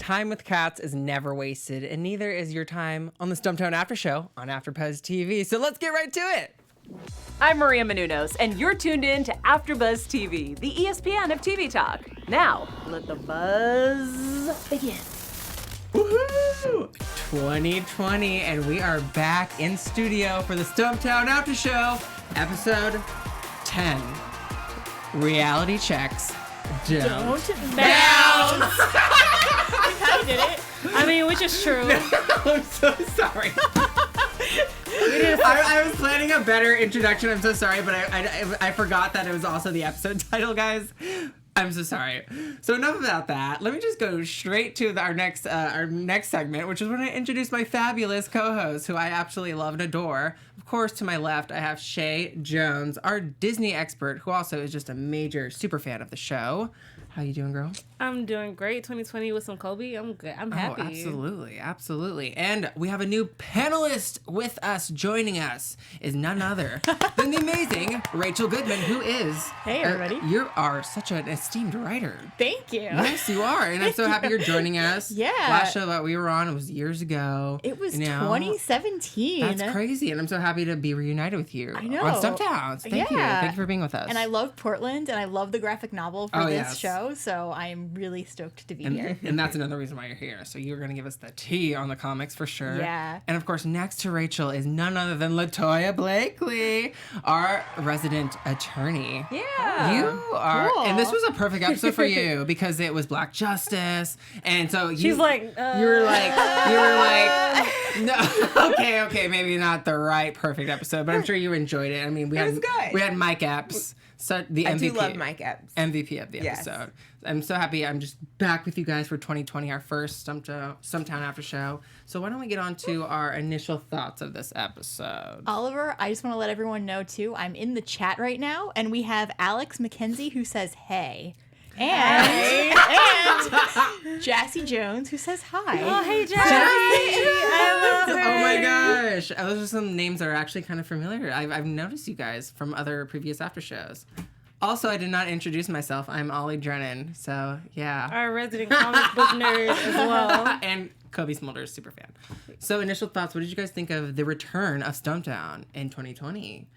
time with cats is never wasted, and neither is your time on the Stumptown After Show on AfterBuzz TV. So let's get right to it. I'm Maria Menounos, and you're tuned in to AfterBuzz TV, the ESPN of TV talk. Now, let the buzz begin. Woohoo! 2020, and we are back in studio for the Stumptown After Show, episode 10. Reality checks. Don't bounce. I did it. I mean, which is true. I'm so sorry. I was planning a better introduction. I'm so sorry, but I forgot that it was also the episode title, guys. I'm so sorry. So enough about that. Let me just go straight to our next segment, which is when I introduce my fabulous co-host, who I absolutely love and adore. Of course, to my left, I have Shay Jones, our Disney expert, who also is just a major super fan of the show. How you doing, girl? I'm doing great. 2020 with some Kobe. I'm good. I'm happy. Oh, absolutely. Absolutely. And we have a new panelist with us. Joining us is none other than the amazing Rachel Goodman, who is... Hey, everybody. You are such an esteemed writer. Thank you. Yes, you are. And I'm so happy you're joining us. Yeah. Last show that we were on, it was years ago. It was 2017. That's crazy. And I'm so happy to be reunited with you. I know. On Stumptown. Thank you. Thank you for being with us. And I love Portland, and I love the graphic novel for this show. So I'm really stoked to be here. And that's another reason why you're here. So you're going to give us the tea on the comics for sure. Yeah. And of course, next to Rachel is none other than Latoya Blakely, our resident attorney. Yeah. You are, Cool. and this was a perfect episode for you because it was Black Justice. And so She's like, you were like, no, okay, maybe not the right perfect episode, but I'm sure you enjoyed it. I mean, we was good. We had Mike Epps. So the MVP. I do love Mike Epps. MVP of the Yes. episode. I'm so happy I'm just back with you guys for 2020, our first Stumptown After Show. So why don't we get on to our initial thoughts of this episode? Oliver, I just want to let everyone know, too, I'm in the chat right now, and we have Alex McKenzie who says, hey. And Jassy Jones who says hi. oh, hey, Jassy. I love her. Oh my gosh. Those are some names that are actually kind of familiar. I've noticed you guys from other previous after shows. Also, I did not introduce myself. I'm Ollie Drennan. So, yeah. Our resident comic book nerd as well. And Kobe Smulders, super fan. So, initial thoughts. What did you guys think of the return of Stumptown in 2020?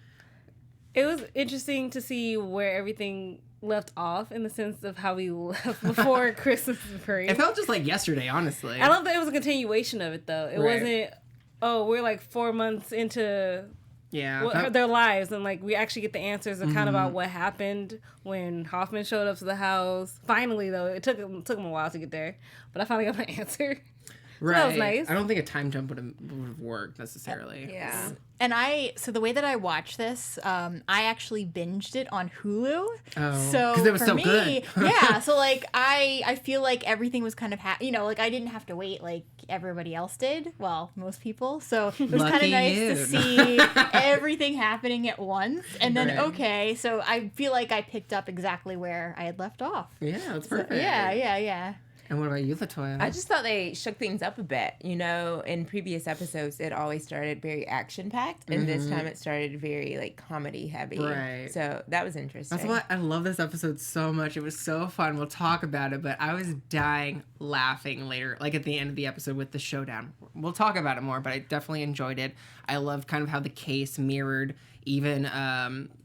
It was interesting to see where everything left off in the sense of how we left before Christmas break. It felt just like yesterday, honestly. I don't think it was a continuation of it, though. It wasn't, we're like 4 months into their lives, and like we actually get the answers and kind of about what happened when Hoffman showed up to the house. Finally, though, it took him a while to get there, but I finally got my answer. Right. That was nice. I don't think a time jump would have worked necessarily. Yeah. And so the way that I watched this, I actually binged it on Hulu. Oh, so 'cause it was for so me, good. yeah. So like I feel like everything was kind of like I didn't have to wait like everybody else did. Well, most people. So it was kind Lucky of nice you. to see everything happening at once. And then Right. so I feel like I picked up exactly where I had left off. Yeah, that's So, perfect. yeah. And what about you, Latoya? I just thought they shook things up a bit. You know, in previous episodes, it always started very action-packed, and this time it started very, like, comedy-heavy. Right. So that was interesting. That's why I love this episode so much. It was so fun. We'll talk about it, but I was dying laughing later, like at the end of the episode with the showdown. We'll talk about it more, but I definitely enjoyed it. I loved kind of how the case mirrored even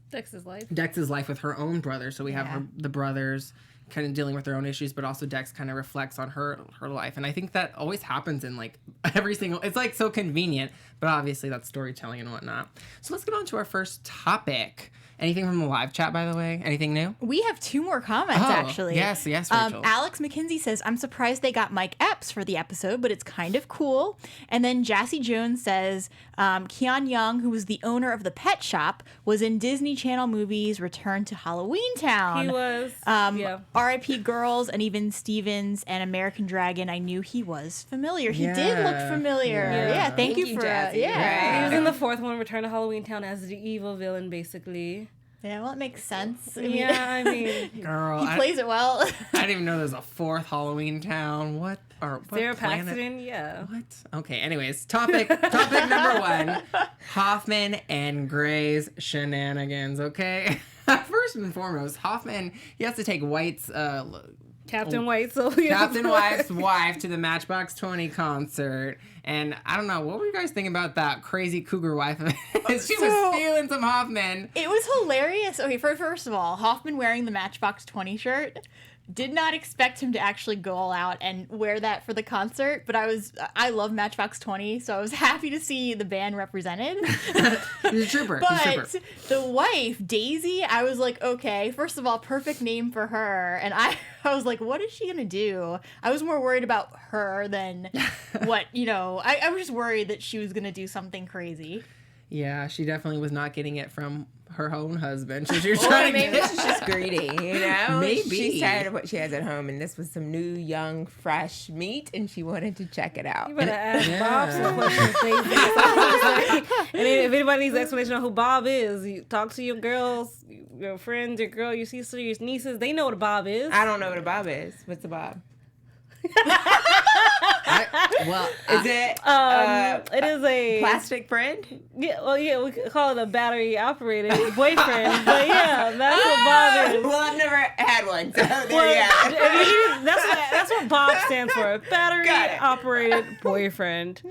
Dex's life with her own brother. So we have the brothers kind of dealing with their own issues, but also Dex kind of reflects on her life. And I think that always happens in like every single, it's like so convenient, but obviously that's storytelling and whatnot. So let's get on to our first topic. Anything from the live chat, by the way? Anything new? We have 2 more comments, actually. Yes, Rachel. Alex McKenzie says, I'm surprised they got Mike Epps for the episode, but it's kind of cool. And then Jassy Jones says, Keon Young, who was the owner of the pet shop, was in Disney Channel movies Return to Halloween Town. He was. R.I.P. Girls, and even Stevens and American Dragon. I knew he was familiar. He did look familiar. Yeah, thank you for Jassy. He was in the 4th one, Return to Halloween Town, as the evil villain, basically. Yeah, well, it makes sense. I mean, Girl, he plays it well. I didn't even know there's a 4th Halloween Town. What Sarah planet? Paxton, yeah. What? Okay, anyways, topic number 1. Hoffman and Grey's shenanigans, okay? First and foremost, Hoffman, he has to take White's Captain White's wife to the Matchbox 20 concert. And I don't know, what were you guys thinking about that crazy cougar wife? She was feeling some Hoffman. It was hilarious. Okay, first of all, Hoffman wearing the Matchbox 20 shirt. Did not expect him to actually go all out and wear that for the concert, but I love Matchbox 20, so I was happy to see the band represented. He's a trooper. But the wife, Daisy, I was like, okay, first of all, perfect name for her. And I was like, what is she going to do? I was more worried about her than what, I was just worried that she was going to do something crazy. Yeah, she definitely was not getting it from her own husband. So she was trying to maybe she's just greedy, Maybe. She's tired of what she has at home, and this was some new, young, fresh meat, and she wanted to check it out. You better ask Bob some questions, Daisy. And if anybody needs an explanation on who Bob is, you talk to your girls, your friends, your girl, your sister, your nieces. They know what a Bob is. I don't know what a Bob is. What's a Bob? Is it? It is a plastic friend. Yeah, well, yeah, we could call it a battery operated boyfriend, but yeah, that's what Bob is. Well, I've never had one, so there you have it. That's what Bob stands for. Battery operated boyfriend.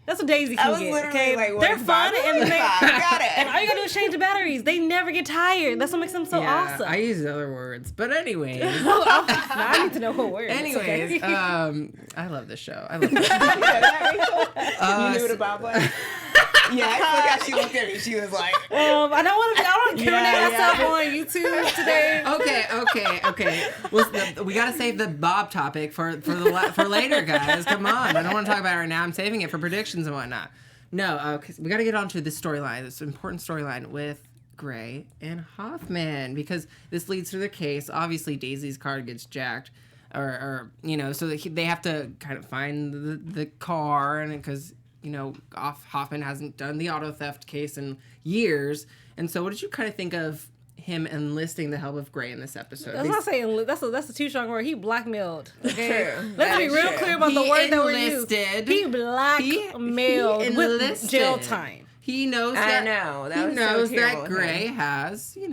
That's what Daisy can get. Okay, they're fun and got it. And all you gotta do is change the batteries. They never get tired. That's what makes them so awesome. I use other words, but anyways. I need to know what words. Anyways, okay. I love this show. I love this show. You knew what a Bob was? Yeah, look how she looked at me. She was like, I don't want to incriminate myself on YouTube today. Okay. Well, we gotta save the Bob topic for later, guys. Come on, I don't want to talk about it right now. I'm saving it for predictions and whatnot. No, because we gotta get onto this storyline, this important storyline with Grey and Hoffman, because this leads to the case. Obviously, Daisy's car gets jacked. Or so they have to kind of find the car, and because Hoffman hasn't done the auto theft case in years. And so what did you kind of think of him enlisting the help of Grey in this episode? I'm not saying that's a too strong word. He blackmailed. Okay, true. Let's be real clear about the word that we're using. He blackmailed with jail time. He knows that Grey has, some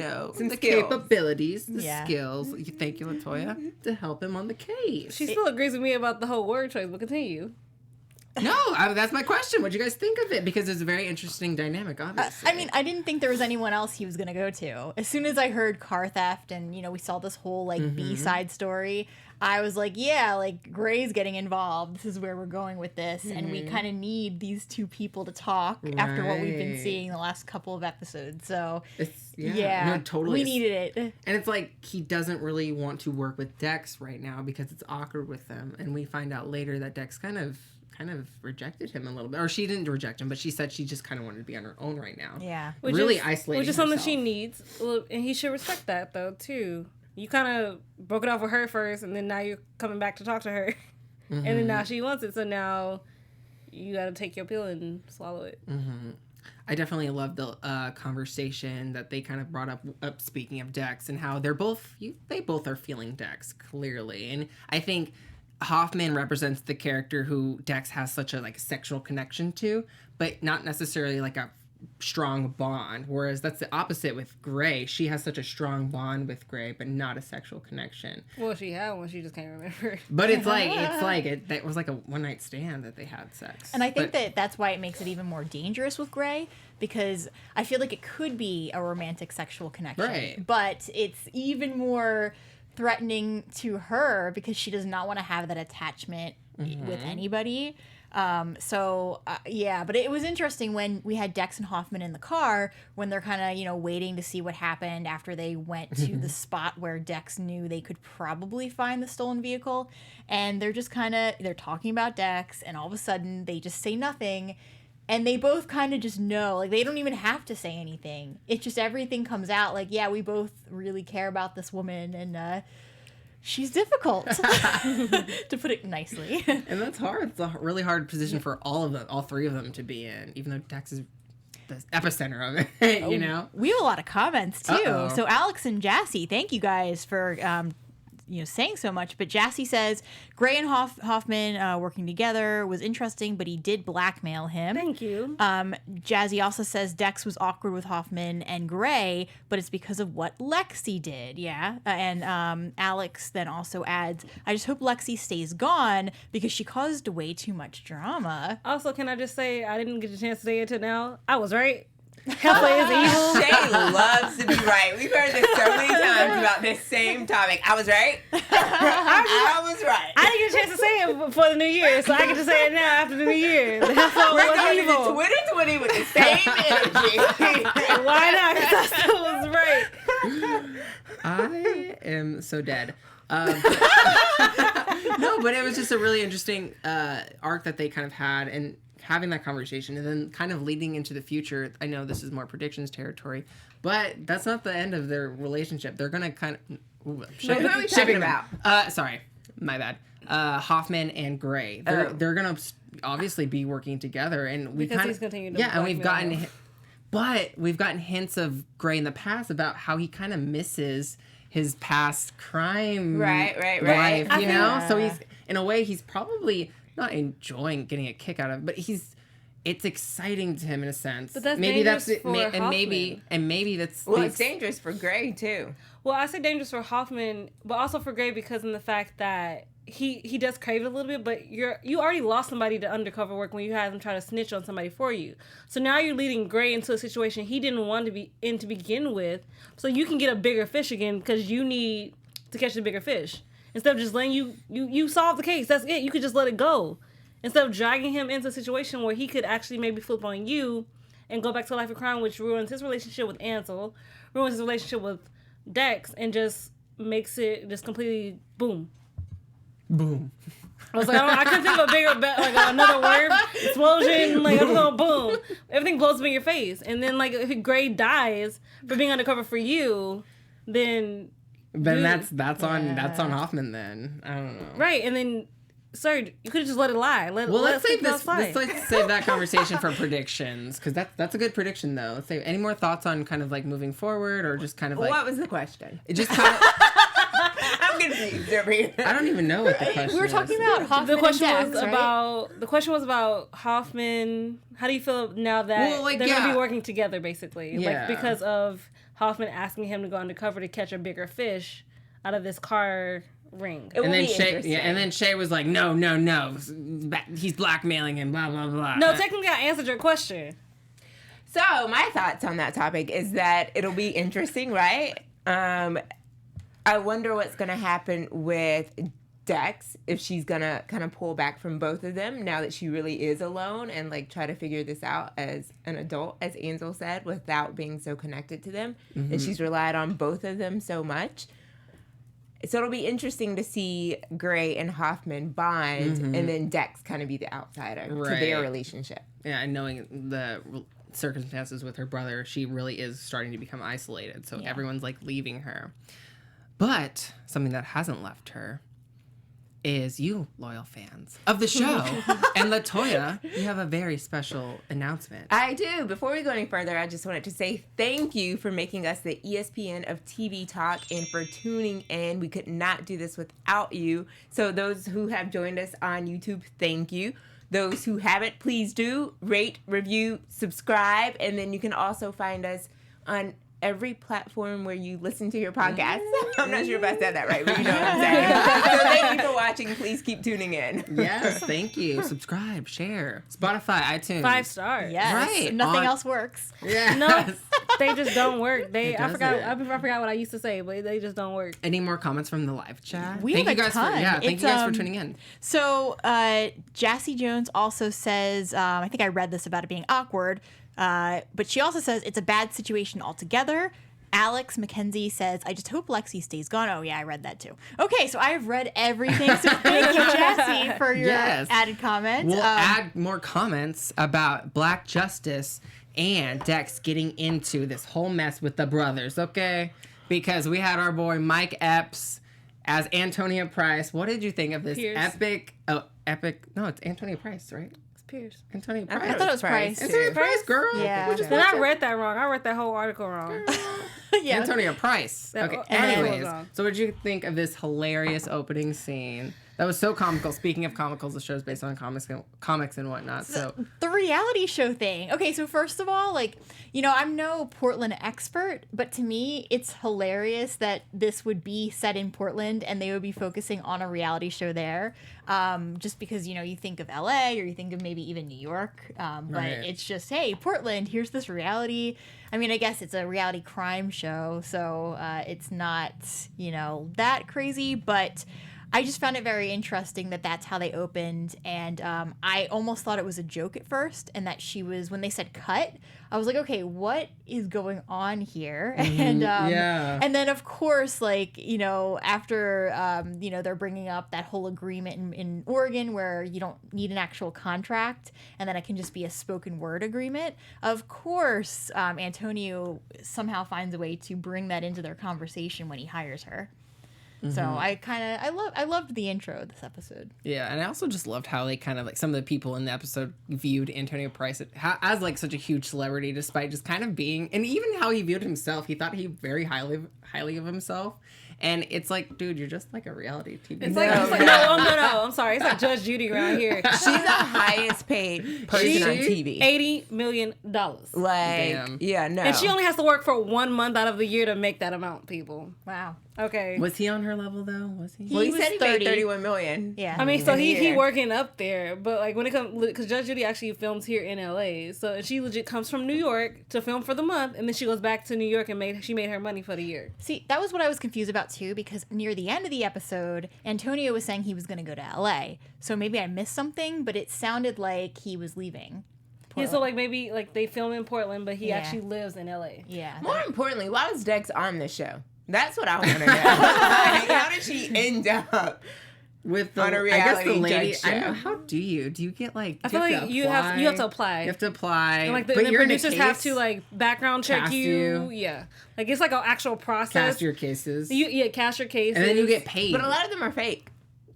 the skills. Capabilities, the skills. Thank you, Latoya, to help him on the case. She still agrees with me about the whole word choice, but continue. No, that's my question. What do you guys think of it? Because it's a very interesting dynamic, obviously. I didn't think there was anyone else he was going to go to. As soon as I heard car theft and, we saw this whole, B-side story, I was like, yeah, Grey's getting involved. This is where we're going with this. Mm-hmm. And we kind of need these two people to talk after what we've been seeing the last couple of episodes. So, no, totally. We needed it. And it's like he doesn't really want to work with Dex right now because it's awkward with them. And we find out later that Dex kind of rejected him a little bit. Or she didn't reject him, but she said she just kind of wanted to be on her own right now. Yeah. Isolating Which is something she needs. Well, and he should respect that, though, too. You kind of broke it off with her first, and then now you're coming back to talk to her. Mm-hmm. And then now she wants it, so now you got to take your pill and swallow it. Mm-hmm. I definitely love the conversation that they kind of brought up speaking of Dex, and how they both are feeling Dex, clearly. And I think Hoffman represents the character who Dex has such a sexual connection to, but not necessarily a strong bond, whereas that's the opposite with Grey. She has such a strong bond with Grey, but not a sexual connection. Well, she had one, she just can't remember. But that was a one-night stand that they had sex. And I think that's why it makes it even more dangerous with Grey, because I feel like it could be a romantic sexual connection, right? But it's even more threatening to her because she does not want to have that attachment with anybody. But it was interesting when we had Dex and Hoffman in the car when they're kind of, waiting to see what happened after they went to the spot where Dex knew they could probably find the stolen vehicle. And they're just they're talking about Dex, and all of a sudden they just say nothing. And they both kind of just know, they don't even have to say anything. It's just everything comes out we both really care about this woman, and she's difficult, to put it nicely. And that's hard. It's a really hard position for all three of them to be in, even though Dex is the epicenter of it, We have a lot of comments, too. Uh-oh. So Alex and Jassy, thank you guys for saying so much. But Jassy says Grey and Hoffman working together was interesting, but he did blackmail him. Thank you. Jazzy also says Dex was awkward with Hoffman and Grey, but it's because of what Lexi did. Yeah. And Alex then also adds, I just hope Lexi stays gone because she caused way too much drama. Also, can I just say, I didn't get a chance to say it till now. I was right. Hellboy is evil. Shay loves to be right. We've heard this so many times about this same topic. I was right. I was right. I didn't get a chance to say it before the new year, so I get to say it now after the new year. We're going into 2020 with the same energy. Why not? Because I still was right. I am so dead. No, but it was just a really interesting arc that they kind of had, and having that conversation and then kind of leading into the future. I know this is more predictions territory, but that's not the end of their relationship. They're gonna kind of who are we talking about? Sorry, my bad. Hoffman and Grey. They're gonna obviously be working together, and we kind of and we've gotten hints of Grey in the past about how he kind of misses his past crime life, you know? So he's, in a way, he's probably not enjoying getting a kick out of it, but it's exciting to him in a sense. But that's maybe dangerous that's for Hoffman. maybe that's it's dangerous for Grey too. Well, I say dangerous for Hoffman, but also for Grey because in the fact that he does crave it a little bit, but you already lost somebody to undercover work when you had him try to snitch on somebody for you. So now you're leading Grey into a situation he didn't want to be in to begin with, so you can get a bigger fish again because you need to catch the bigger fish. Instead of just letting you solve the case, that's it. You could just let it go. Instead of dragging him into a situation where he could actually maybe flip on you and go back to a life of crime, which ruins his relationship with Ansel, ruins his relationship with Dex, and just makes it just completely boom. Boom. I was like, I couldn't think of a bigger, another word. Explosion, I'm going boom. Everything blows up in your face. And then, if Grey dies for being undercover for you, then that's on Hoffman then. I don't know. Right, and then, sir, you could have just let it lie. Let's save that conversation for predictions, because that's a good prediction though. Let's say, any more thoughts on kind of moving forward, or just kind of what was the question? It just kind of. I'm confused over here. I don't even know what the question is. We were talking about Hoffman the question and Dex, was right? The question was about Hoffman. How do you feel now that they're going to be working together, basically? Yeah. Because of Hoffman asking him to go undercover to catch a bigger fish out of this car ring. And then Shay was like, no, he's blackmailing him, blah, blah, blah. No, technically I answered your question. So my thoughts on that topic is that it'll be interesting, right? I wonder what's going to happen with Dex, if she's going to kind of pull back from both of them now that she really is alone and try to figure this out as an adult, as Ansel said, without being so connected to them. Mm-hmm. And she's relied on both of them so much. So it'll be interesting to see Grey and Hoffman bond, and then Dex kind of be the outsider to their relationship. Yeah, and knowing the circumstances with her brother, she really is starting to become isolated. So everyone's leaving her. But something that hasn't left her is you, loyal fans of the show. And LaToya, you have a very special announcement. I do. Before we go any further, I just wanted to say thank you for making us the ESPN of TV Talk and for tuning in. We could not do this without you. So those who have joined us on YouTube, thank you. Those who haven't, please do rate, review, subscribe, and then you can also find us on every platform where you listen to your podcast. I'm not sure if I said that right, but you know what I'm saying. So thank you for watching. Please keep tuning in. Yes, thank you. Subscribe, share. Spotify, iTunes. 5 stars. Yes. Right. Nothing else works. Yeah. No, they just don't work. I forgot what I used to say, but they just don't work. Any more comments from the live chat? We have a ton. Thank you guys for tuning in. So, Jassy Jones also says, I think I read this about it being awkward, but she also says it's a bad situation altogether. Alex McKenzie says, I just hope Lexi stays gone. Oh, yeah, I read that too. Okay, so I've read everything. So thank you, Jassy, for your added comments. We'll add more comments about Black Justice and Dex getting into this whole mess with the brothers, okay? Because we had our boy Mike Epps as Antonia Price. What did you think of this epic? No, it's Antonia Price, right? Pierce. Antonia Price. I thought it was Price. Antonia Price, girl. Yeah. Then I read that wrong. I read that whole article wrong. Yeah. Antonio Price. Okay. Anyways, so what did you think of this hilarious opening scene? That was so comical. Speaking of comicals, the show's based on comics and whatnot. So the reality show thing. Okay, so first of all, like, you know, I'm no Portland expert, but to me, it's hilarious that this would be set in Portland and they would be focusing on a reality show there. Just because, you know, you think of LA or you think of maybe even New York. But it's just, hey, Portland, here's this reality. I mean, I guess it's a reality crime show, so it's not, you know, that crazy, but I just found it very interesting that that's how they opened, and I almost thought it was a joke at first, and that she was, when they said cut, I was like, okay, what is going on here? And then of course, like, you know, after you know, they're bringing up that whole agreement in Oregon where you don't need an actual contract, and then it can just be a spoken word agreement. Of course, Antonio somehow finds a way to bring that into their conversation when he hires her. So I loved the intro of this episode. Yeah, and I also just loved how they kind of like some of the people in the episode viewed Antonio Price as like such a huge celebrity, despite just kind of being, and even how he viewed himself. He thought he very highly of himself. And it's like, dude, you're just like a reality TV. It's like, no. I'm sorry. It's like Judge Judy around here. She's the highest paid person on TV. $80 million. Like, damn. Yeah, no. And she only has to work for 1 month out of the year to make that amount, people. Wow. Okay. Was he on her level though? Was he? Well, he was said he 30. made $31 million. Yeah. I mean, so he working up there, but like when it comes, because Judge Judy actually films here in LA, so she legit comes from New York to film for the month, and then she goes back to New York and she made her money for the year. See, that was what I was confused about too, because near the end of the episode, Antonio was saying he was going to go to LA, so maybe I missed something, but it sounded like he was leaving Portland. Yeah, so like maybe like they film in Portland, but he actually lives in LA. Yeah. More importantly, why was Dex on the show? That's what I want to know. Like, how did she end up with the, on a reality I guess the lady, judge show? I know, how do you get like, I feel like you have to apply. You have to apply. And like the producers have to like background check you. Yeah. Like it's like an actual process. Cast your cases. Cast your cases. And then you get paid. But a lot of them are fake.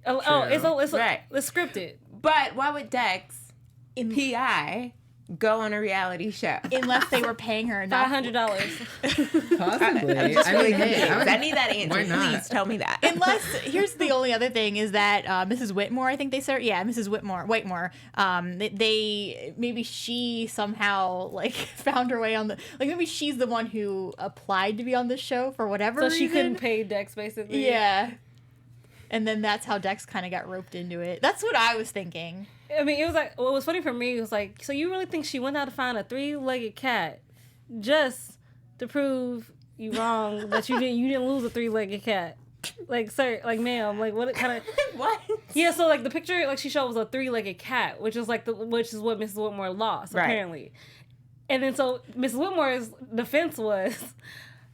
It's Right. scripted. But why would Dex, PI, go on a reality show? Unless they were paying her enough. $500. Possibly. I'm just really hey, confused. I need that answer. Why not? Please tell me that. Unless, here's the only other thing is that Mrs. Whitmore, I think they said, Mrs. Whitmore, they maybe she somehow like found her way on maybe she's the one who applied to be on the show for whatever reason. So she couldn't pay Dex basically. Yeah. And then that's how Dex kind of got roped into it. That's what I was thinking. I mean, it was like, what was funny for me was like, so you really think she went out to find a 3-legged cat just to prove you wrong that you didn't lose a 3-legged cat? Like, sir, like, ma'am, like, what kind of... What? Yeah, so, like, the picture, like, she showed was a 3-legged cat, which is what Mrs. Whitmore lost, apparently. And then, so, Mrs. Whitmore's defense was...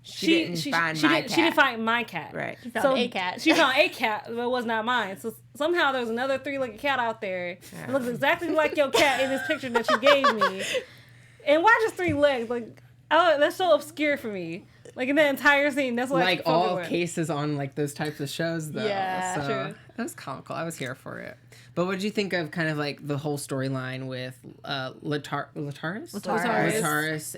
She didn't find my cat. Right. She found a cat. She found a cat, but it was not mine. So somehow there's another 3-legged cat out there. It looks exactly like your cat in this picture that you gave me. And why just 3 legs? Like, that's so obscure for me. Like in the entire scene, that's what like all cases on like those types of shows, though. Yeah, so true. That was comical. I was here for it. But what did you think of kind of like the whole storyline with Latarus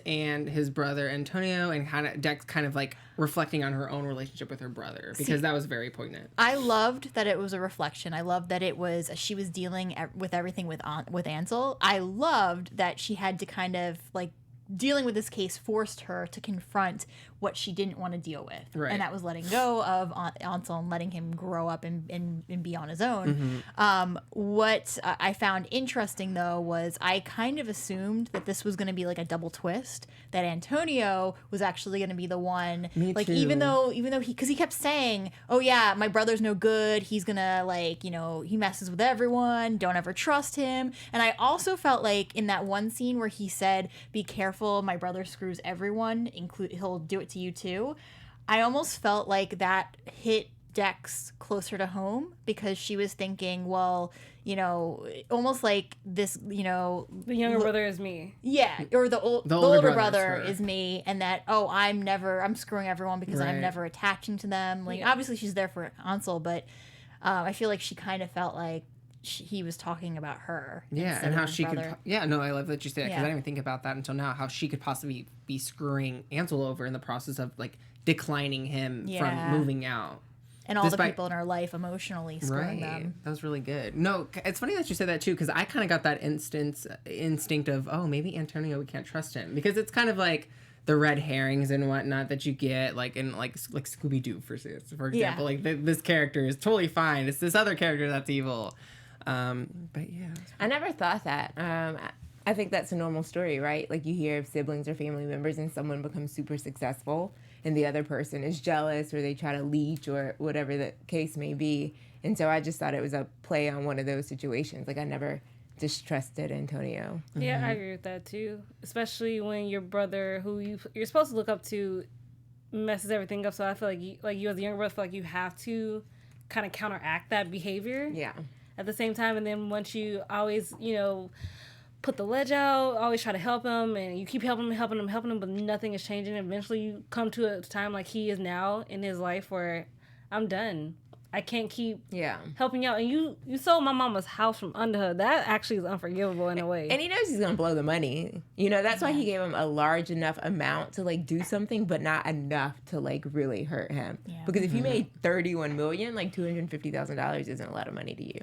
and his brother Antonio, and kind of Dex kind of like reflecting on her own relationship with her brother, because that was very poignant. I loved that it was a reflection. I loved that it was she was dealing with everything with Ansel. I loved that she had to kind of like dealing with this case forced her to confront what she didn't want to deal with. Right. And that was letting go of Ansel and letting him grow up and be on his own. Mm-hmm. What I found interesting, though, was I kind of assumed that this was going to be like a double twist, that Antonio was actually going to be the one. Me like, too. even though because he kept saying, oh yeah, my brother's no good, he's gonna like, you know, he messes with everyone, don't ever trust him. And I also felt like in that one scene where he said, be careful, my brother screws everyone, he'll do it to you too. I almost felt like that hit Dex closer to home, because she was thinking, well, you know, almost like this, you know, The younger brother is me. yeah, or the older brother is me, and that, oh, I'm screwing everyone because I'm never attaching to them. Like, obviously she's there for Ansel, but I feel like she kind of felt like he was talking about her. Yeah, and how she could. Yeah, no, I love that you say that because I didn't even think about that until now. How she could possibly be screwing Ansel over in the process of like declining him from moving out. And all the people in her life emotionally screwing them. That was really good. No, it's funny that you said that too, because I kind of got that instinct of, oh, maybe Antonio, we can't trust him, because it's kind of like the red herrings and whatnot that you get, like in like Scooby-Doo, for example. Like this character is totally fine. It's this other character that's evil. But yeah, I never thought that. I think that's a normal story, right? Like you hear of siblings or family members and someone becomes super successful and the other person is jealous or they try to leech or whatever the case may be. And so I just thought it was a play on one of those situations. Like I never distrusted Antonio. Yeah, I agree with that too. Especially when your brother, who you're supposed to look up to, messes everything up. So I feel like you as a younger brother feel like you have to kind of counteract that behavior. Yeah. At the same time, and then once you always, put the ledge out, always try to help him, and you keep helping him, but nothing is changing. Eventually, you come to a time like he is now in his life where I'm done. I can't keep helping you out. And you sold my mama's house from under her. That actually is unforgivable in a way. And he knows he's going to blow the money. That's why he gave him a large enough amount to, like, do something, but not enough to, like, really hurt him. Yeah. Because if you made $31 million, like, $250,000 isn't a lot of money to you.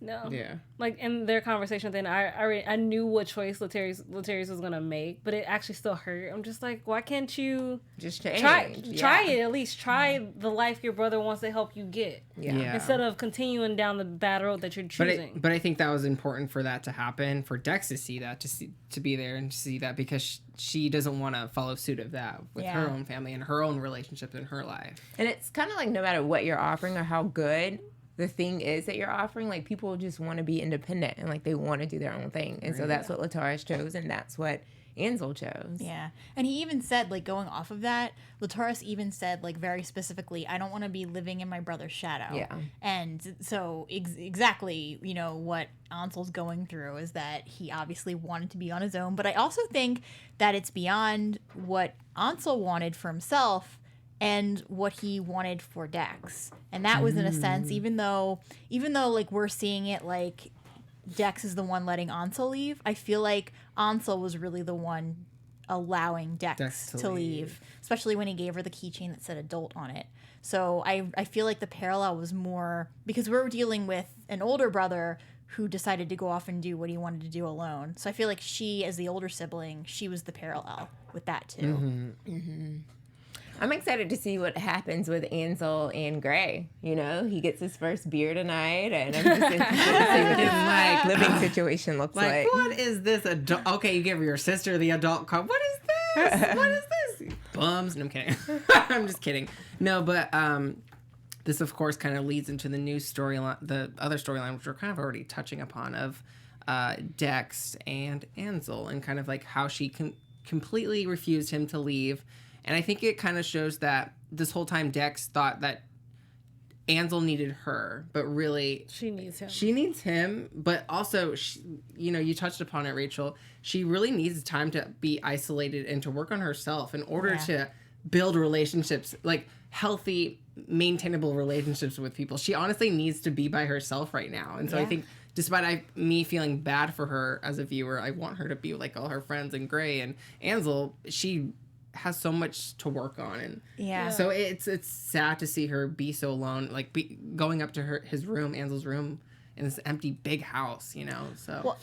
No. Yeah. Like in their conversation, then I knew what choice Latarus was gonna make, but it actually still hurt. I'm just like, why can't you just change? Try it at least. Try the life your brother wants to help you get. Yeah. Instead of continuing down the bad road that you're choosing. But I think that was important for that to happen, for Dex to see that, to be there and to see that, because she doesn't want to follow suit of that with her own family and her own relationships in her life. And it's kind of like no matter what you're offering or how good the thing is that you're offering, like people just want to be independent and like they want to do their own thing. And so that's what Latarus chose and that's what Ansel chose. Yeah. And he even said, like, going off of that, Latarus even said, like, very specifically, I don't want to be living in my brother's shadow. Yeah. And so exactly, what Ansel's going through is that he obviously wanted to be on his own. But I also think that it's beyond what Ansel wanted for himself and what he wanted for Dex. And that was in a sense, even though like we're seeing it like Dex is the one letting Ansel leave, I feel like Ansel was really the one allowing Dex to leave, especially when he gave her the keychain that said adult on it. So I feel like the parallel was more because we're dealing with an older brother who decided to go off and do what he wanted to do alone. So I feel like she, as the older sibling, she was the parallel with that too. I'm excited to see what happens with Ansel and Grey. He gets his first beer tonight, and I'm just interested to see what his like living situation looks like. What is this adult? Okay, you give your sister the adult card. What is this? What is this? Bums. No, I'm kidding. I'm just kidding. No, but this of course kind of leads into the new storyline, the other storyline, which we're kind of already touching upon, of Dex and Ansel, and kind of like how she completely refused him to leave. And I think it kind of shows that this whole time Dex thought that Ansel needed her, but really she needs him. She needs him, but also, you touched upon it, Rachel. She really needs time to be isolated and to work on herself in order to build relationships, like healthy, maintainable relationships with people. She honestly needs to be by herself right now. And so I think despite me feeling bad for her as a viewer, I want her to be like all her friends and Grey and Ansel. She has so much to work on, and so it's sad to see her be so alone, like going up to his room, Ansel's room, in this empty big house, so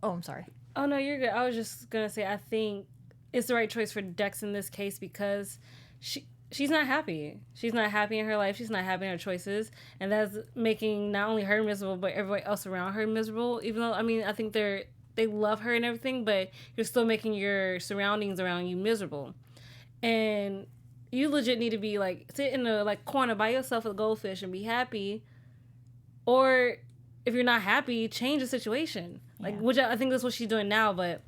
I'm sorry. Oh no, you're good. I was just gonna say I think it's the right choice for Dex in this case because she's not happy. She's not happy in her life. She's not happy in her choices, and that's making not only her miserable but everybody else around her miserable. Even though I think they love her and everything, but you're still making your surroundings around you miserable. And you legit need to be like sit in a like corner by yourself with a goldfish and be happy. Or if you're not happy, change the situation. Which I think that's what she's doing now, but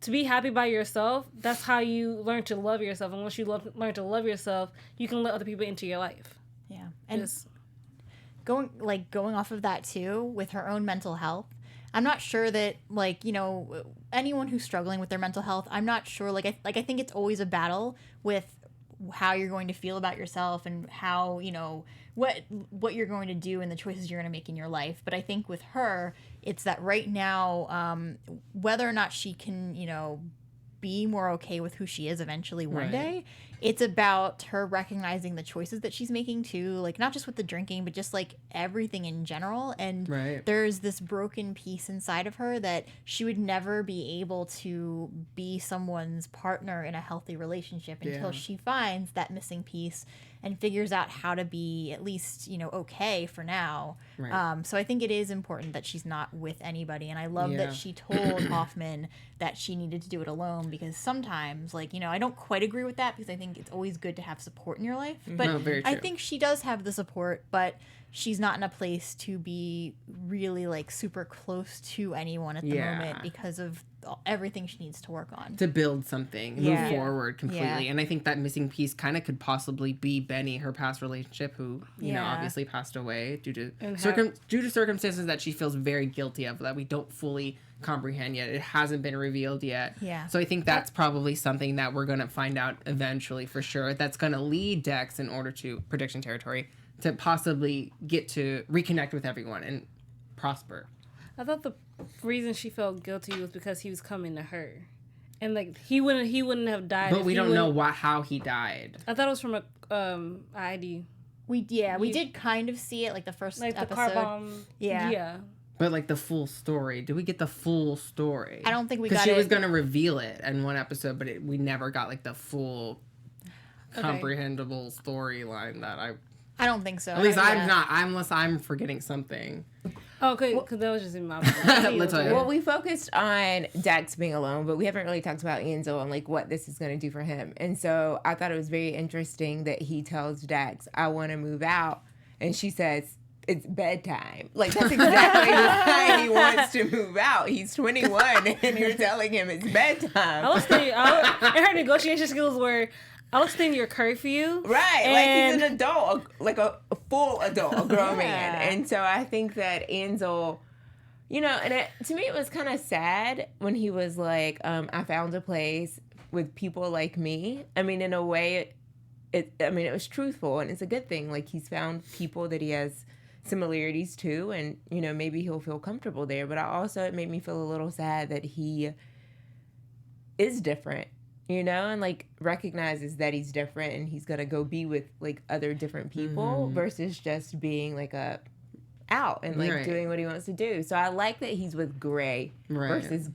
to be happy by yourself, that's how you learn to love yourself. And once you learn to love yourself, you can let other people into your life. Yeah. And going off of that too, with her own mental health, I'm not sure that, anyone who's struggling with their mental health, I'm not sure, I think it's always a battle with how you're going to feel about yourself and how, you know, what you're going to do and the choices you're going to make in your life. But I think with her, it's that right now, whether or not she can, you know, be more okay with who she is eventually one day, it's about her recognizing the choices that she's making too, like not just with the drinking, but just like everything in general. And there's this broken piece inside of her that she would never be able to be someone's partner in a healthy relationship until she finds that missing piece and figures out how to be at least, you know, okay for now. So I think it is important that she's not with anybody. And I love that she told Hoffman that she needed to do it alone, because sometimes, like, you know, I don't quite agree with that, because I think it's always good to have support in your life. But I think she does have the support, but she's not in a place to be really, like, super close to anyone at the moment because of everything she needs to work on. To build something, move forward completely. And I think that missing piece kind of could possibly be Benny, her past relationship, who, you know, obviously passed away due to circumstances that she feels very guilty of, that we don't fully comprehend yet. It hasn't been revealed yet. So I think that's probably something that we're going to find out eventually for sure. That's going to lead Dex, in order to prediction territory, to possibly get to reconnect with everyone and prosper. I thought the reason she felt guilty was because he was coming to her, and like he wouldn't have died. But we don't know how he died. I thought it was from a ID. We did kind of see it, like the first episode. The car bomb. Yeah. But like the full story, did we get the full story? I don't think we got it. Because she was going to reveal it in one episode, but we never got like the full comprehensible storyline that I don't think so. At least I'm not, unless I'm forgetting something. Oh, okay, because that was just in my Well, we focused on Dex being alone, but we haven't really talked about Ansel and like what this is going to do for him. And so I thought it was very interesting that he tells Dex, I want to move out. And she says, it's bedtime. Like, that's exactly the time he wants to move out. He's 21 and you're telling him it's bedtime. And her negotiation skills were, I'll extend your curfew. Right. Like, he's an adult, like a full adult, a grown man. And so I think that Ansel, you know, and to me it was kind of sad when he was like, I found a place with people like me. I mean, in a way, it was truthful, and it's a good thing. Like, he's found people that he has similarities to, and, you know, maybe he'll feel comfortable there. But it made me feel a little sad that he is different. You know, and like recognizes that he's different and he's gonna go be with like other different people versus just being like out and like doing what he wants to do. So I like that he's with Grey versus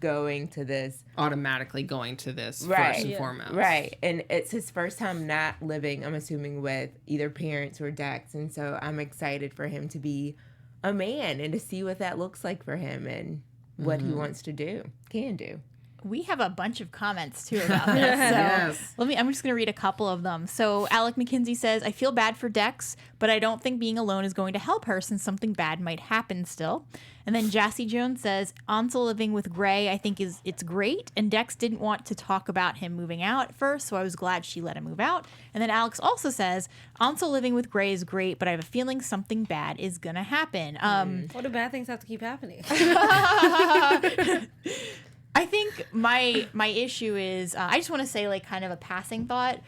automatically going to this first and foremost. Right. And it's his first time not living, I'm assuming, with either parents or Dex. And so I'm excited for him to be a man and to see what that looks like for him and what he wants to can do. We have a bunch of comments, too, about this. So I'm just going to read a couple of them. So Alec McKinsey says, I feel bad for Dex, but I don't think being alone is going to help her since something bad might happen still. And then Jassy Jones says, Ansel living with Grey, I think it's great. And Dex didn't want to talk about him moving out at first, so I was glad she let him move out. And then Alex also says, Ansel living with Grey is great, but I have a feeling something bad is going to happen. What do bad things have to keep happening? I think my issue is, I just want to say, like, kind of a passing thought.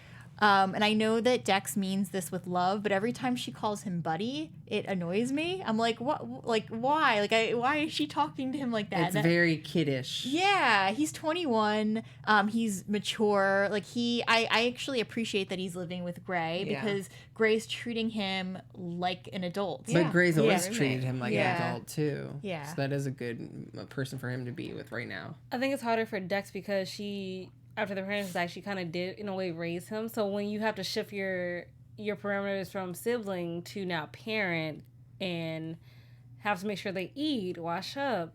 And I know that Dex means this with love, but every time she calls him buddy, it annoys me. I'm like, what? Like, why? Like, why is she talking to him like that? It's very kiddish. Yeah, he's 21. He's mature. Like, I actually appreciate that he's living with Grey because Grey's treating him like an adult. But Grey's always treated him like an adult too. Yeah. So that is a good person for him to be with right now. I think it's harder for Dex because after the parents died, she kind of did, in a way, raise him. So when you have to shift your parameters from sibling to now parent and have to make sure they eat, wash up,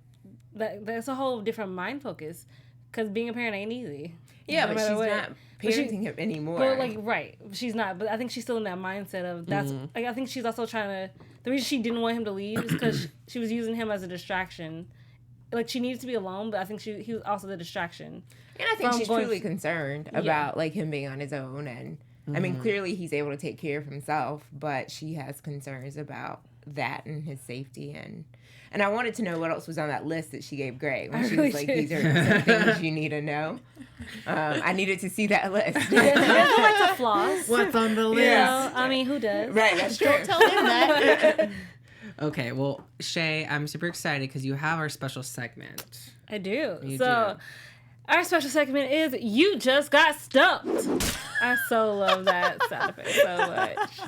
that's a whole different mind focus. Because being a parent ain't easy. Yeah, but she's not parenting him anymore. But she's not. But I think she's still in that mindset of that's. Like, I think she's also trying to. The reason she didn't want him to leave is because she was using him as a distraction. Like, she needs to be alone, but I think he was also the distraction. And I think she's truly concerned about, like, him being on his own. And, I mean, clearly he's able to take care of himself, but she has concerns about that and his safety. And I wanted to know what else was on that list that she gave Grey when she was like, these are some things you need to know. I needed to see that list. There's like to floss. What's on the list? Yeah. I mean, who does? Right, that's true. Don't tell him that. Okay, well, Shay, I'm super excited because you have our special segment. I do. You so do. our special segment is You Just Got Stumped. I so love that sound effect so much.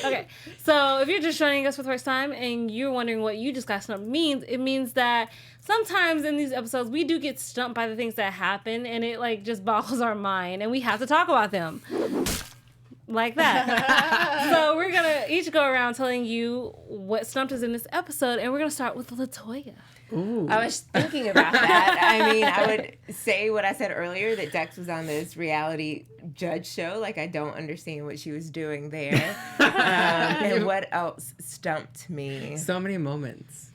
Okay, so if you're just joining us for the first time and you're wondering what You Just Got Stumped means, it means that sometimes in these episodes we do get stumped by the things that happen, and it like just boggles our mind, and we have to talk about them. Like that. So we're gonna each go around telling you what stumped is in this episode, and we're gonna start with Latoya. Ooh. I was thinking about that. I mean, I would say what I said earlier, that Dex was on this reality judge show. Like, I don't understand what she was doing there. And what else stumped me? So many moments.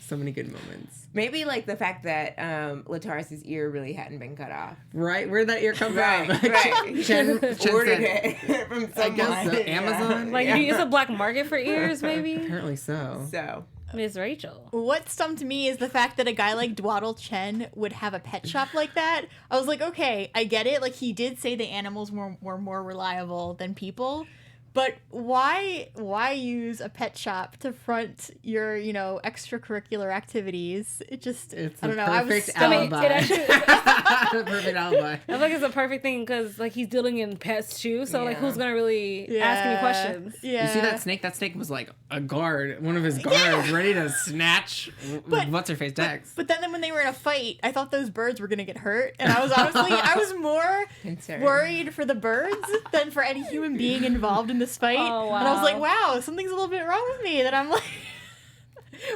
So many good moments. Maybe, like, the fact that Latarus' ear really hadn't been cut off. Right? Where'd that ear come Right, from? right. Chen Ordered said, it from someone. I guess so. Yeah. Amazon? Like, it's a black market for ears, maybe? Apparently so. So... Miss Rachel. What stumped me is the fact that a guy like Dwaddle Chan would have a pet shop like that. I was like, okay, I get it. Like, he did say the animals were more reliable than people. But why use a pet shop to front your, extracurricular activities? It just, It's I don't know. perfect I mean, alibi. it actually, Perfect alibi. I feel like it's a perfect thing because, like, he's dealing in pets too. So, like, Yeah. who's gonna really ask any questions? Yeah. You see that snake? That snake was like a guard, one of his guards, ready to snatch what's her face Dex. But then when they were in a fight, I thought those birds were gonna get hurt, and I was honestly, I was more Concerned. worried for the birds than for any human being involved in this fight. Oh, wow. And I was like, wow, something's a little bit wrong with me that I'm like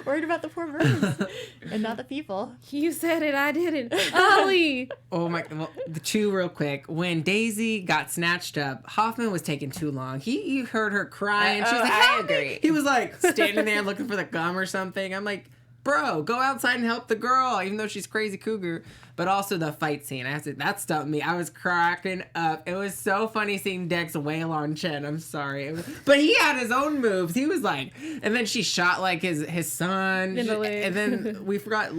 worried about the poor birds and not the people. You said it, I didn't. Ollie! Oh my! Well, the two real quick. When Daisy got snatched up, Hoffman was taking too long. He heard her crying. She was like, I "Help me!" agree. He was like standing there looking for the gum or something. I'm like, bro, go outside and help the girl, even though she's crazy cougar. But also the fight scene, that stumped me. I was cracking up. It was so funny seeing Dex wail on Chen. I'm sorry, but he had his own moves. He was like, and then she shot like his son, In the leg. and then we forgot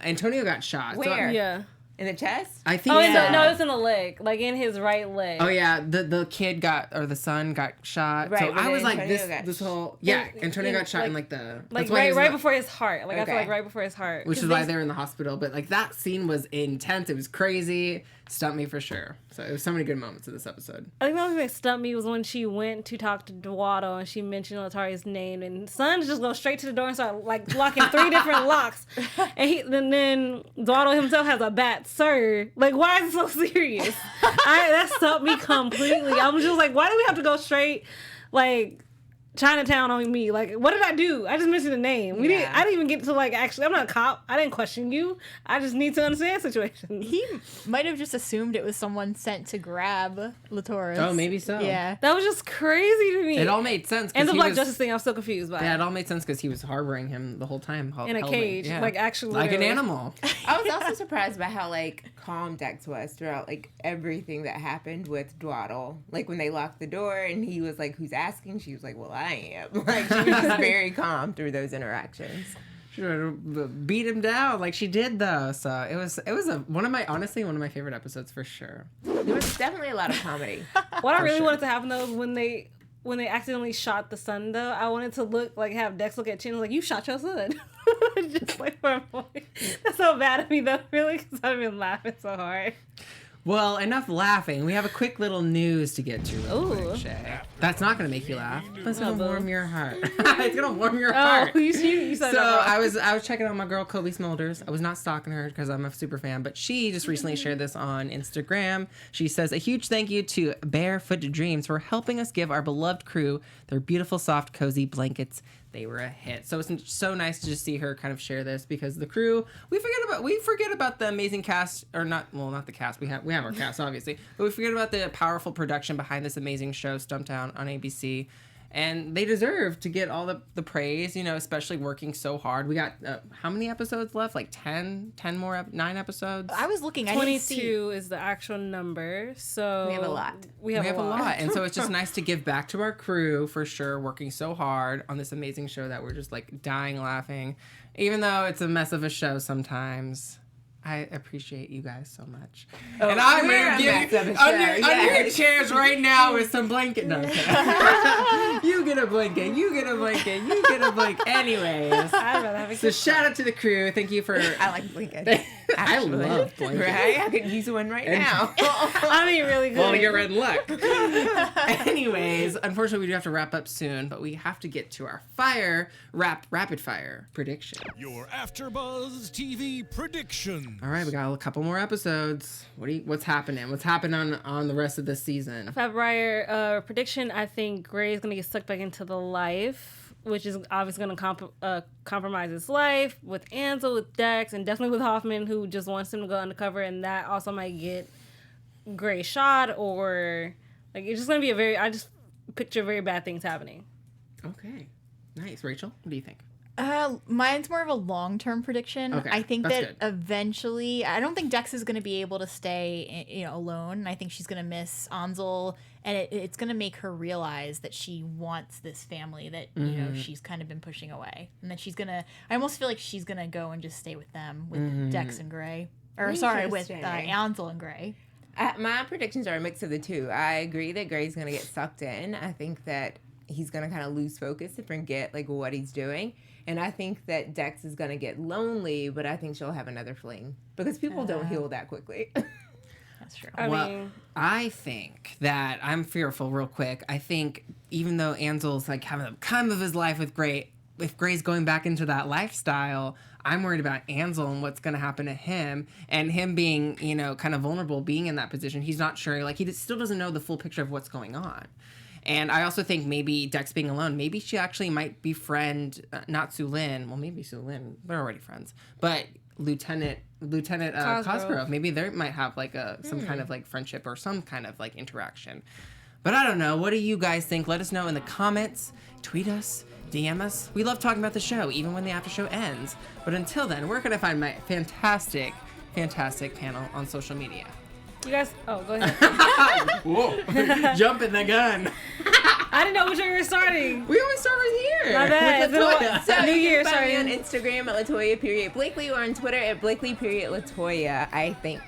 Antonio got shot. So Where? Yeah. In the chest? I think. Oh, so. no, it's in the leg. Like, in his right leg. Oh yeah, the kid the son got shot. Right, So but I was like, Antonio got this whole in- Antonio in, got shot like- in like the Like, that's why he was right not- before his heart. Like, I feel Okay. like right before his heart. which 'Cause is why they- they were in the hospital. But like that scene was intense. It was crazy. Stumped me for sure. So it was so many good moments in this episode. I think the only thing that stumped me was when she went to talk to Dwaddle and she mentioned Lataria's name, and Son just goes straight to the door and start like locking 3 different locks, and then Dwaddle himself has a bat, sir. Like, why is it so serious? That stumped me completely. I was just like, why do we have to go straight like Chinatown on me? Like, what did I do? I just mentioned the name. I didn't even get to like actually. I'm not a cop. I didn't question you. I just need to understand situations. He might have just assumed it was someone sent to grab Latarus. Oh, maybe so. Yeah. That was just crazy to me. It all made sense. 'Cause And the he Black was- Justice thing, I was so confused by. Yeah, it all made sense because he was harboring him the whole time. In a held cage, him. Yeah. like actually like an literally. animal. I was also surprised by how like calm Dex was throughout like everything that happened with Dwaddle. Like when they locked the door and he was like, "Who's asking?" She was like, "Well, I am." Like she was just very calm through those interactions. She beat him down like she did though. So it was one of my favorite episodes for sure. There was definitely a lot of comedy. What I really sure. wanted to happen though was when they accidentally shot the son though, I wanted to have Dex look at Chin like, you shot your son. Just like for a moment. That's so bad of me though, really, because I've been laughing so hard. Well, enough laughing. We have a quick little news to get to real Ooh. quick, Shay. That's not going to make you laugh, but it's going to boo. warm your heart. It's going to warm your Oh, heart. you said So that wrong. I was checking out my girl Kobe Smulders. I was not stalking her because I'm a super fan, but she just recently shared this on Instagram. She says, a huge thank you to Barefoot Dreams for helping us give our beloved crew their beautiful, soft, cozy blankets. They were a hit. So it's so nice to just see her kind of share this because the crew, we forget about the amazing cast, or not the cast. We have our cast obviously, but we forget about the powerful production behind this amazing show, Stumptown on ABC. And they deserve to get all the praise, you know, especially working so hard. We got, how many episodes left? Like 10 more, 9 episodes? I was looking. 22 is the actual number. So we have a lot. We have a lot. And so it's just nice to give back to our crew for sure, working so hard on this amazing show that we're just like dying laughing. Even though it's a mess of a show sometimes. I appreciate you guys so much. Oh, and I'm under your chairs right now with some blanket. No, you get a blanket. You get a blanket. You get a blanket. Anyways. I'd rather have a So shout out to the crew. Thank you for... I like blankets. I love blankets. Right? I could use one right now. I mean, really good. Well, you're in luck. Anyways, unfortunately, we do have to wrap up soon, but we have to get to our rapid fire prediction. Your AfterBuzz TV prediction. All right, we got a couple more episodes. What's happening? What's happening on the rest of the season? February prediction, I think Grey is going to get sucked back into the life, which is obviously going to compromise his life with Ansel, with Dex, and definitely with Hoffman, who just wants him to go undercover, and that also might get Grey shot, or like it's just going to be I just picture very bad things happening. Okay, nice. Rachel, what do you think? Mine's more of a long-term prediction. Okay, I think that's that good. eventually, I don't think Dex is going to be able to stay, you know, alone. I think she's going to miss Ansel, and it's going to make her realize that she wants this family that, you know, she's kind of been pushing away. And that she's going to, I almost feel like she's going to go and just stay with them, with Dex and Grey. Or, sorry, with Ansel and Grey. My predictions are a mix of the two. I agree that Grey's going to get sucked in. I think that he's going to kind of lose focus and forget, like, what he's doing. And I think that Dex is going to get lonely, but I think she'll have another fling. Because people don't heal that quickly. That's true. I think that I'm fearful real quick. I think even though Ansel's like having the time of his life with Grey, if Grey's going back into that lifestyle, I'm worried about Ansel and what's going to happen to him, and him being, you know, kind of vulnerable, being in that position. He's not sure, like he still doesn't know the full picture of what's going on. And I also think maybe Dex being alone, maybe she actually might befriend, not Sulin, well, maybe Sulin, they're already friends, but Lieutenant Cosgrove. Maybe they might have like some kind of like friendship or some kind of like interaction. But I don't know. What do you guys think? Let us know in the comments. Tweet us. DM us. We love talking about the show, even when the after show ends. But until then, where can I find my fantastic panel on social media? You guys, go ahead. Whoa, jumping the gun. I didn't know which way we were starting. We always start right here. My bad. So New you Year, can find me sorry. on Instagram at Latoya.Blakely or on Twitter at Blakely.Latoya, I think.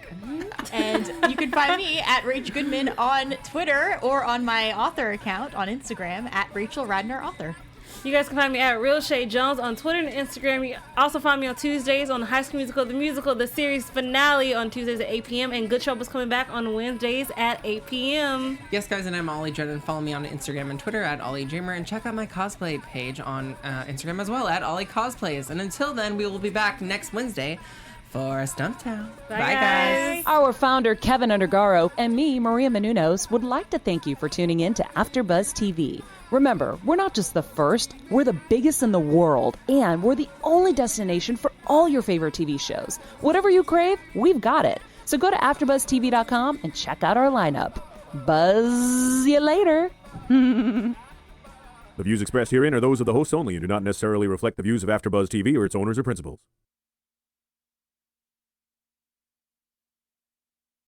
And you can find me at Rach Goodman on Twitter or on my author account on Instagram at Rachel Radner Author. You guys can find me at Real Shay Jones on Twitter and Instagram. You also find me on Tuesdays on High School Musical, the musical, the series finale on Tuesdays at 8 p.m. And Good Trouble's coming back on Wednesdays at 8 p.m. Yes, guys, and I'm Ollie Drennan. Follow me on Instagram and Twitter at Ollie Dreamer, and check out my cosplay page on Instagram as well at Ollie Cosplays. And until then, we will be back next Wednesday for Stumptown. Bye, guys. Our founder, Kevin Undergaro, and me, Maria Menounos, would like to thank you for tuning in to AfterBuzz TV. Remember, we're not just the first, we're the biggest in the world, and we're the only destination for all your favorite TV shows. Whatever you crave, we've got it. So go to AfterBuzzTV.com and check out our lineup. Buzz you later. The views expressed herein are those of the hosts only and do not necessarily reflect the views of AfterBuzz TV or its owners or principals.